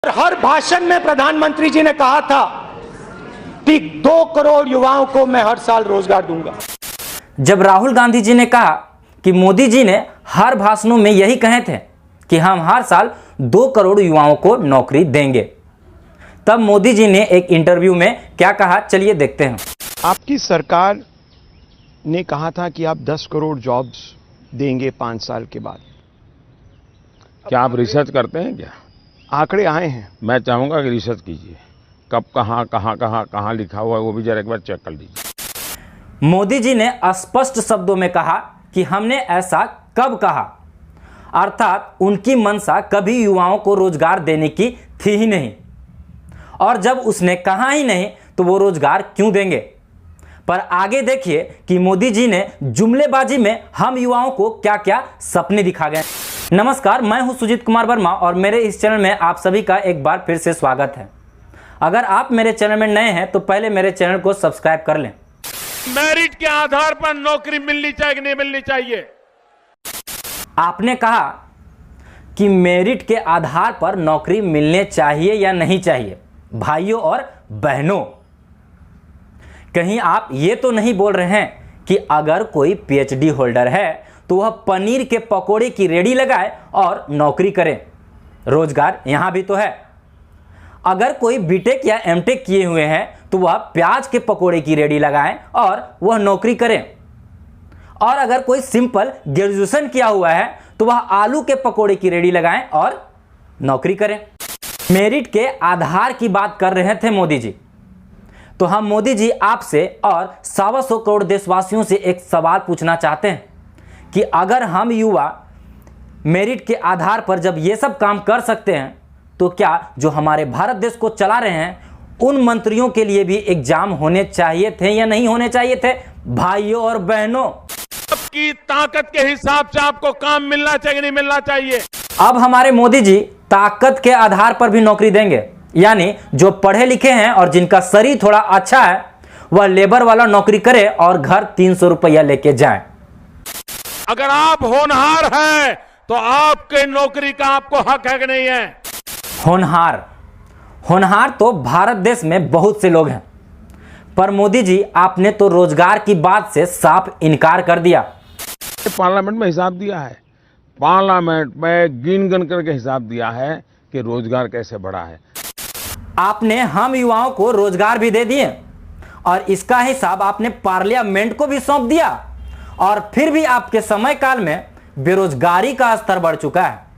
हर भाषण में प्रधानमंत्री जी ने कहा था कि 2 करोड़ युवाओं को मैं हर साल रोजगार दूंगा। जब राहुल गांधी जी ने कहा कि मोदी जी ने हर भाषणों में यही कहे थे कि हम हर साल 2 करोड़ युवाओं को नौकरी देंगे, तब मोदी जी ने एक इंटरव्यू में क्या कहा, चलिए देखते हैं। आपकी सरकार ने कहा था कि आप 10 करोड़ जॉब्स देंगे 5 साल के बाद। क्या आप रिसर्च करते हैं क्या? आंकड़े आए हैं। मैं चाहूंगा कि रिसर्च कीजिए, कब कहाँ लिखा हुआ है वो भी जरा एक बार चेक कर लीजिए। मोदी जी ने स्पष्ट शब्दों में कहा कि हमने ऐसा कब कहा, अर्थात उनकी मंशा कभी युवाओं को रोजगार देने की थी ही नहीं, और जब उसने कहा ही नहीं तो वो रोजगार क्यों देंगे। पर आगे देखिए कि मोदी जी ने जुमलेबाजी में हम युवाओं को क्या क्या सपने दिखा गए। नमस्कार, मैं हूं सुजीत कुमार वर्मा और मेरे इस चैनल में आप सभी का एक बार फिर से स्वागत है। अगर आप मेरे चैनल में नए हैं तो पहले मेरे चैनल को सब्सक्राइब कर लें। मेरिट के आधार पर नौकरी मिलनी चाहिए कि नहीं मिलनी चाहिए? आपने कहा कि मेरिट के आधार पर नौकरी मिलने चाहिए या नहीं चाहिए। भाइयों और बहनों, कहीं आप ये तो नहीं बोल रहे हैं कि अगर कोई पीएचडी होल्डर है तो वह पनीर के पकोड़े की रेडी लगाए और नौकरी करे। रोजगार यहां भी तो है। अगर कोई बीटेक या एमटेक किए हुए हैं तो वह प्याज के पकोड़े की रेडी लगाएं और वह नौकरी करें, और अगर कोई सिंपल ग्रेजुएशन किया हुआ है तो वह आलू के पकोड़े की रेडी लगाएं और नौकरी करें। मेरिट के आधार की बात कर रहे थे मोदी जी, तो हम मोदी जी आपसे और 125 करोड़ देशवासियों से एक सवाल पूछना चाहते हैं कि अगर हम युवा मेरिट के आधार पर जब ये सब काम कर सकते हैं तो क्या जो हमारे भारत देश को चला रहे हैं उन मंत्रियों के लिए भी एग्जाम होने चाहिए थे या नहीं होने चाहिए थे? भाइयों और बहनों, आपकी ताकत के हिसाब से आपको काम मिलना चाहिए नहीं मिलना चाहिए? अब हमारे मोदी जी ताकत के आधार पर भी नौकरी देंगे, यानी जो पढ़े लिखे हैं और जिनका शरीर थोड़ा अच्छा है वह लेबर वाला नौकरी करे और घर 300 रुपया लेके जाए। अगर आप होनहार हैं तो आपके नौकरी का आपको हक है कि नहीं है? होनहार तो भारत देश में बहुत से लोग हैं, पर मोदी जी आपने तो रोजगार की बात से साफ इनकार कर दिया। पार्लियामेंट में हिसाब दिया है, पार्लियामेंट में गिन गिन करके हिसाब दिया है कि रोजगार कैसे बढ़ा है। आपने हम युवाओं को रोजगार भी दे दिए और इसका हिसाब आपने पार्लियामेंट को भी सौंप दिया, और फिर भी आपके समय काल में बेरोजगारी का स्तर बढ़ चुका है।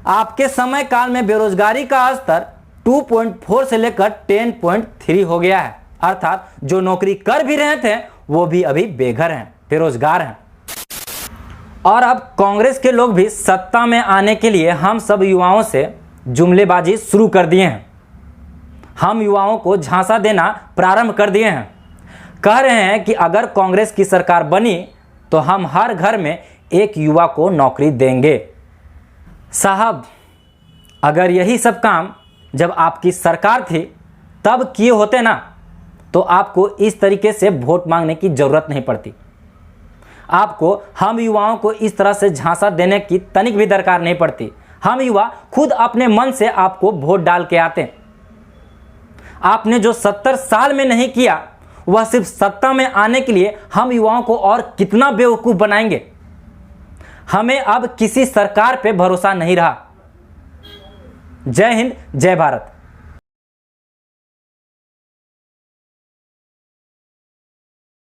आपके समय काल में बेरोजगारी का स्तर 2.4 से लेकर 10.3 हो गया है, अर्थात जो नौकरी कर भी रहे थे वो भी अभी बेघर हैं, बेरोजगार हैं। और अब कांग्रेस के लोग भी सत्ता में आने के लिए हम सब युवाओं से जुमलेबाजी शुरू कर दिए हैं। हम युवाओं को झांसा देना प्रारंभ कर दिए हैं। कह रहे हैं कि अगर कांग्रेस की सरकार बनी तो हम हर घर में एक युवा को नौकरी देंगे। साहब, अगर यही सब काम जब आपकी सरकार थी तब किए होते ना तो आपको इस तरीके से वोट मांगने की जरूरत नहीं पड़ती। आपको हम युवाओं को इस तरह से झांसा देने की तनिक भी दरकार नहीं पड़ती। हम युवा खुद अपने मन से आपको वोट डाल के आते हैं। आपने जो 70 साल में नहीं किया वह सिर्फ सत्ता में आने के लिए हम युवाओं को और कितना बेवकूफ बनाएंगे। हमें अब किसी सरकार पे भरोसा नहीं रहा। जय हिंद, जय भारत।